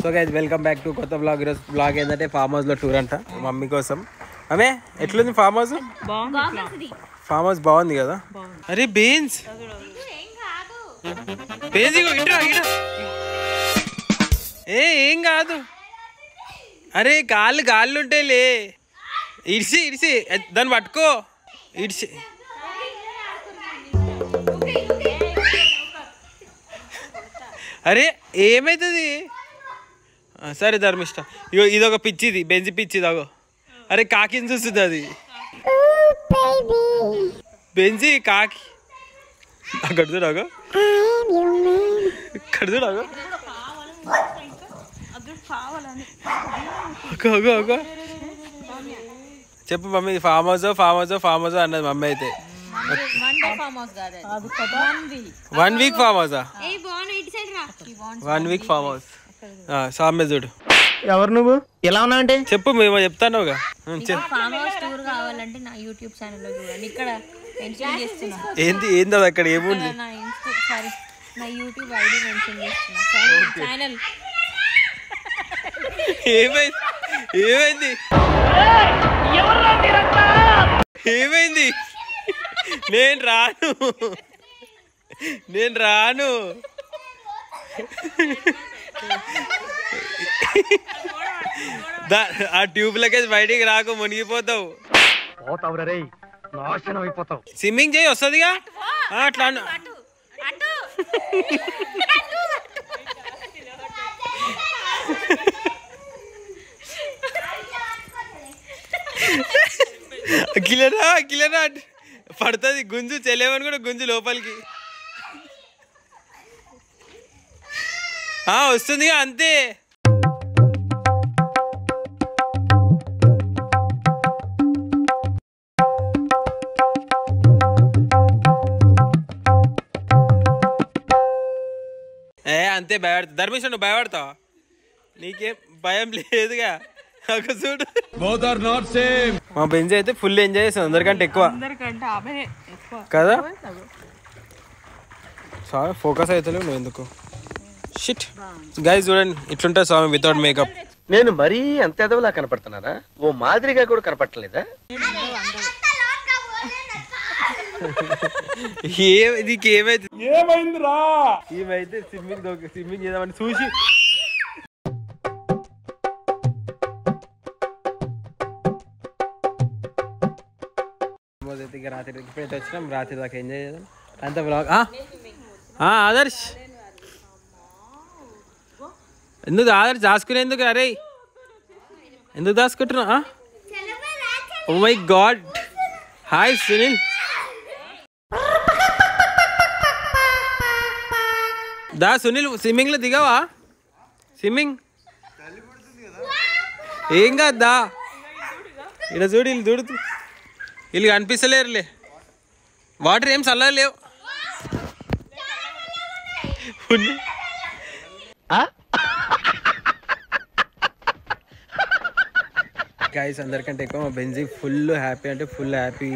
So guys welcome back to కొత్త blog. ఈరోజు blog ఏంటంటే ఫామ్ హౌస్ లో టూర్ అంట మమ్మీ కోసం. ఆమె ఎట్లుంది ఫామ్ హౌస్? ఫామ్ హౌస్ బాగుంది కదా. అరే బీన్స్ ఏం కాదు. అరే గాళ్ళు ఉంటాయిలే. ఇడిసి దాన్ని పట్టుకో. ఇడిసి అరే ఏమైతుంది? సరే ధర్మిష్ట, ఇగో ఇదొక పిచ్చిది, బెంజి పిచ్చిది. అగో అరే కాకిని చూస్తుంది అది. బెంజి కాకి అక్కడ చూడగో, ఇక్కడ చూడగో. చెప్పు మమ్మీ, ఫామ్ హౌస్ అన్నది మమ్మీ అయితే. 1 వీక్ ఫామ్ హౌసా? 1 వీక్ ఫామ్ హౌస్. సామె చూడు. ఎవరు నువ్వు? ఎలా ఉన్నావు అంటే చెప్పు, మేము చెప్తానుగా. ఏంది అది అక్కడ ఏముంది? ఏమైంది? నేను రాను. ఆ ట్యూబ్ లకేజ్ బయటికి రాకు, మునిగిపోతావు. స్విమ్మింగ్ చేయి వస్తుందిగా. అట్లా కిలనా పడుతుంది గుంజు. చెలేమని కూడా గుంజు లోపలికి వస్తుందిగా, అంతే. అంతే భయపడతా. ధర్మేశ్వర నువ్వు భయపడతావా? నీకేం భయం లేదుగా. చూడు, మా బెంజ్ అయితే ఫుల్ ఎంజాయ్ చేస్తాం, అందరికంటే ఎక్కువ కదా. సారీ ఫోకస్ అవుతలేవు నువ్వు ఎందుకు. షిట్ గైస్ చూడండి ఇట్లుంటుంది స్వామి వితౌట్ మేకప్. నేను మరీ అంత ఎదవలా కనపడుతున్నారా? ఓ మాదిరిగా కూడా కనపడలేదా? ఏమైందిరా? ఏమైతే స్విమ్మింగ్ చేద్దామని చూసి రాత్రి ఇప్పుడైతే వచ్చినాం. రాత్రి దాకా ఎంజాయ్ చేద్దాం అంత బ్లాగ్. ఆదర్శ్ ఎందుకు ఆదర్శ్ దాచుకునేందుకు? అరే ఎందుకు దాచుకుంటున్నా? Oh my god. Hi Sunil. దా సునీల్ స్విమ్మింగ్ లో దిగవా? స్విమ్మింగ్ ఏం కాదు దా. ఇక్కడ చూడు, వీళ్ళు చూడుతూ వీళ్ళు కనిపిస్తలేరులే. వాటర్ ఏం చల్లగా లేవు. గైస్ అందరికంటే ఎక్కువ మా బెంజీ ఫుల్ హ్యాపీ అంటే ఫుల్ హ్యాపీ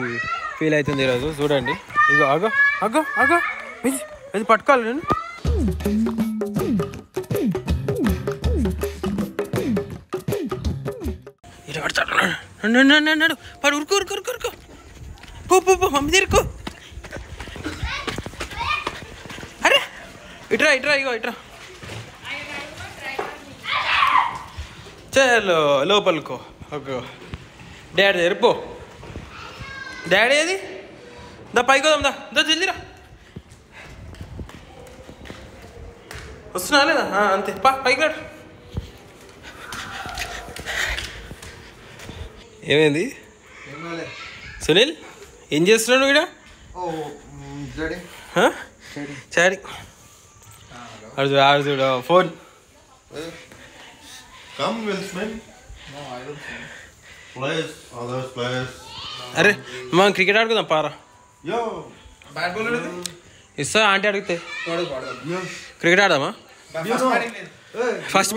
ఫీల్ అవుతుంది ఈరోజు. చూడండి ఇగో అగో బెంజీ అది పట్టుకోవాలి. నేను ఇలా పడతాడు. పడు ఉరుకు పో మమ్మీ తిరుకు. అరే ఇట్రా ఇగో ఇట్రా. చలో లోపలికో. ఓకే డాడీ ఎరుపో. డాడీ ఏది? దా పైకి వద్దాం. దా జల్దిరా. వస్తున్నా లేదా? అంతే పైకి రాడు. ఏమైంది సునీల్? ఏం చేస్తున్నావు నువ్వు ఇక్కడ? చాడీ ఆడు చూడు ఫోన్. అరే మనం క్రికెట్ ఆడుకుందాం పారా. ఇస్తా ఆంటీ అడిగితే. క్రికెట్ ఆడదామా? ఫస్ట్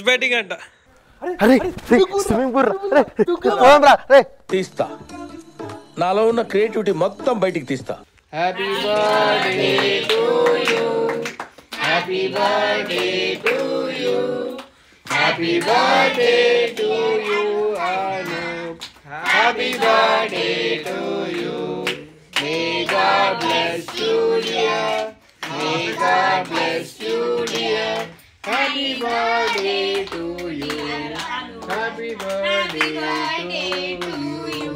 బ్యాటింగ్ అంట. తీస్తా, నాలో ఉన్న క్రియేటివిటీ మొత్తం బయటికి తీస్తా. Happy birthday to you. Happy birthday to you happy birthday to you Anoop happy birthday to you may god bless you dear may god bless you dear happy birthday to you happy birthday to you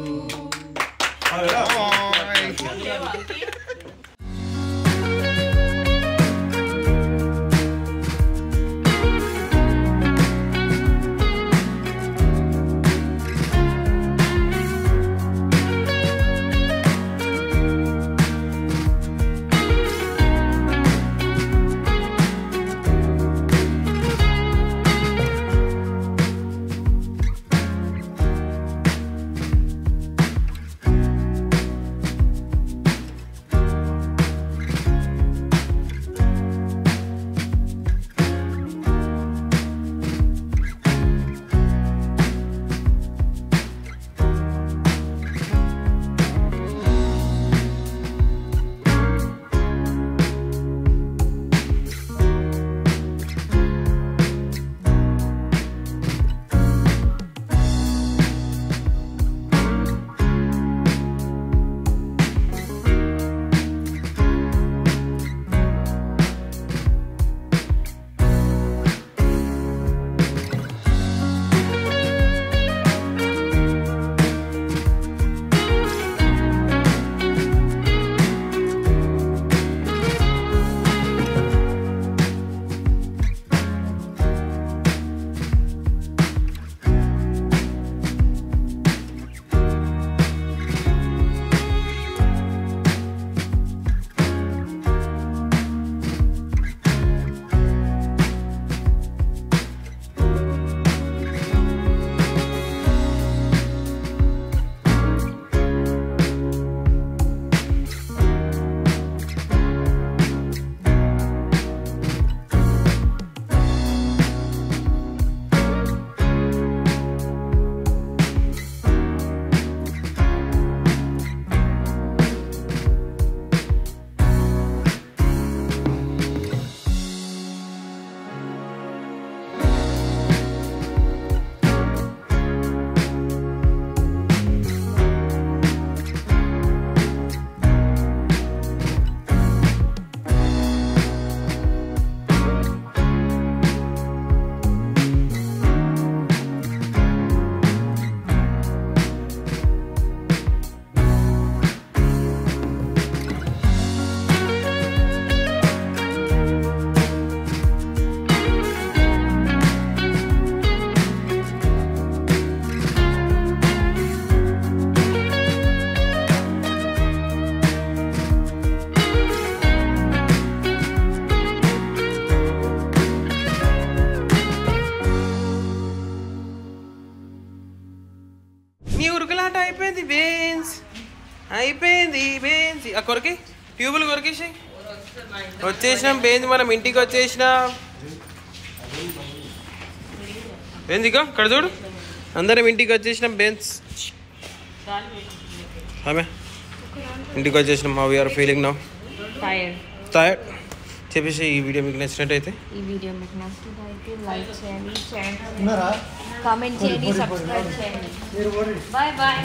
అయిపోయింది బేంజ్ ఆ కొరకి ట్యూబులు కొరికేసి వచ్చేసినాం బేంజ్ మనం ఇంటికి వచ్చేసినాం బేంజ్ ఇక ఇక్కడ చూడు అందరం ఇంటికి వచ్చేసినాం బేంజ్ ఆమె ఇంటికి వచ్చేసినాం how you are feeling now tired చెప్పేసి ఈ వీడియో మీకు నచ్చినట్టయితే లైక్ చేయండి షేర్ చేయండి కామెంట్ చేయండి సబ్స్క్రైబ్ చేయండి బాయ్ బాయ్